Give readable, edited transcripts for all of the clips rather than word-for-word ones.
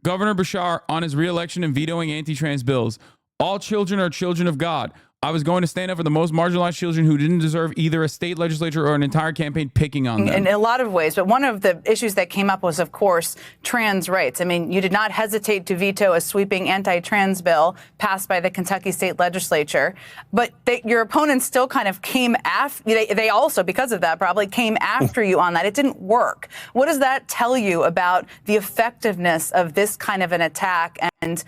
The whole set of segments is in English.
Governor Beshear on his re-election and vetoing anti-trans bills. All children are children of God. I was going to stand up for the most marginalized children who didn't deserve either a state legislature or an entire campaign picking on them. In a lot of ways. But one of the issues that came up was, of course, trans rights. I mean, you did not hesitate to veto a sweeping anti-trans bill passed by the Kentucky state legislature. But your opponents still kind of came after. They also, because of that, probably came after you on that. It didn't work. What does that tell you about the effectiveness of this kind of an attack and,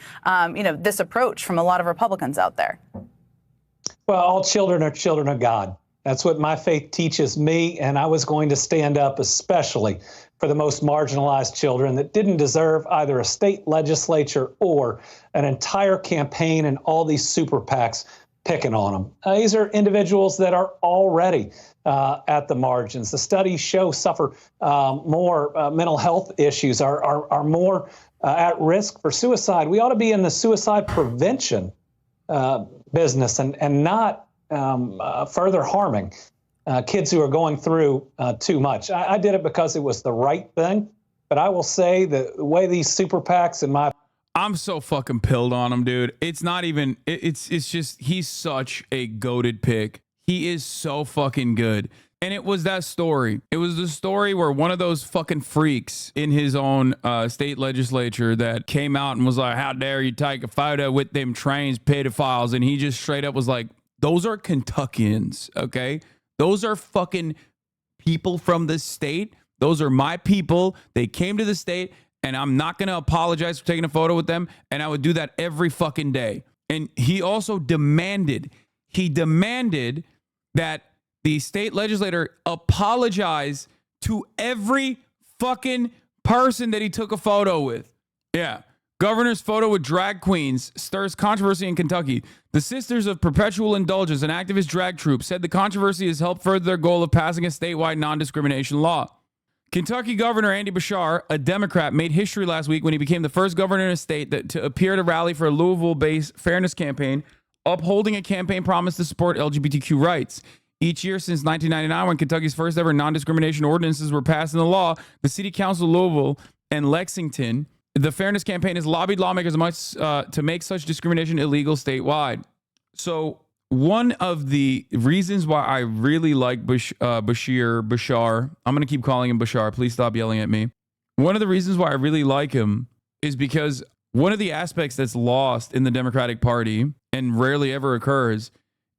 this approach from a lot of Republicans out there? Well, all children are children of God. That's what my faith teaches me, and I was going to stand up especially for the most marginalized children that didn't deserve either a state legislature or an entire campaign and all these super PACs picking on them. These are individuals that are already at the margins. The studies show suffer more mental health issues, are more at risk for suicide. We ought to be in the suicide prevention business and not further harming kids who are going through too much. I did it because it was the right thing, but I will say that the way these super PACs and I'm so fucking pilled on him, dude. It's not even, it's just, he's such a goated pick. He is so fucking good. And it was that story. It was the story where one of those fucking freaks in his own state legislature that came out and was like, how dare you take a photo with them trans pedophiles? And he just straight up was like, those are Kentuckians, okay? Those are fucking people from the state. Those are my people. They came to the state, and I'm not going to apologize for taking a photo with them. And I would do that every fucking day. And he also demanded that the state legislator apologize to every fucking person that he took a photo with. Yeah. Governor's photo with drag queens stirs controversy in Kentucky. The Sisters of Perpetual Indulgence, an activist drag troupe, said the controversy has helped further their goal of passing a statewide non-discrimination law. Kentucky Governor Andy Beshear, a Democrat, made history last week when he became the first governor in a state to appear at a rally for a Louisville-based fairness campaign, upholding a campaign promise to support LGBTQ rights. Each year since 1999, when Kentucky's first ever non-discrimination ordinances were passed into law, the City Council of Louisville and Lexington, the Fairness Campaign has lobbied lawmakers to make such discrimination illegal statewide. So one of the reasons why I really like Beshear, I'm going to keep calling him Beshear. Please stop yelling at me. One of the reasons why I really like him is because one of the aspects that's lost in the Democratic Party and rarely ever occurs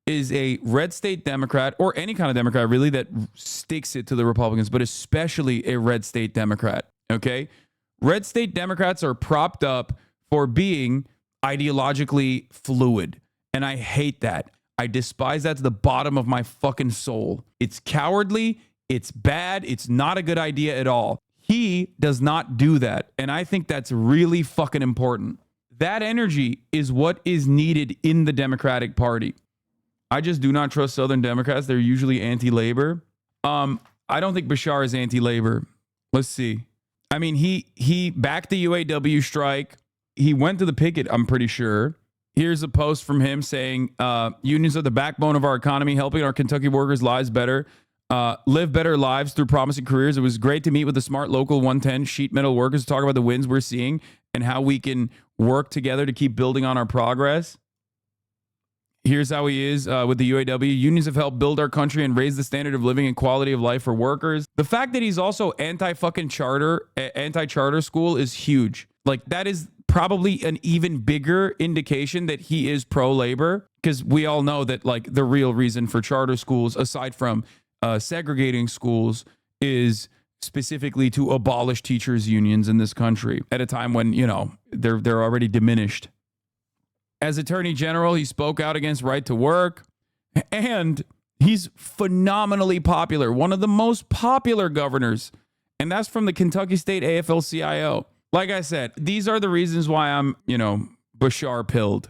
is a red state Democrat, or any kind of Democrat really, that sticks it to the Republicans, but especially a red state Democrat, okay? Red state Democrats are propped up for being ideologically fluid, and I hate that. I despise that to the bottom of my fucking soul. It's cowardly, it's bad, it's not a good idea at all. He does not do that, and I think that's really fucking important. That energy is what is needed in the Democratic Party. I just do not trust Southern Democrats. They're usually anti-labor. I don't think Beshear is anti-labor. Let's see. I mean, he backed the UAW strike. He went to the picket, I'm pretty sure. Here's a post from him saying, unions are the backbone of our economy, helping our Kentucky workers' lives better, live better lives through promising careers. It was great to meet with the smart local 110 sheet metal workers to talk about the wins we're seeing and how we can work together to keep building on our progress. Here's how he is with the UAW. Unions have helped build our country and raise the standard of living and quality of life for workers. The fact that he's also anti-fucking charter, anti-charter school is huge. Like, that is probably an even bigger indication that he is pro-labor, because we all know that, like, the real reason for charter schools, aside from segregating schools, is specifically to abolish teachers' unions in this country at a time when, you know, they're already diminished. As Attorney General, he spoke out against right to work, and he's phenomenally popular, one of the most popular governors, and that's from the Kentucky State AFL-CIO. Like I said, these are the reasons why I'm, Beshear pilled.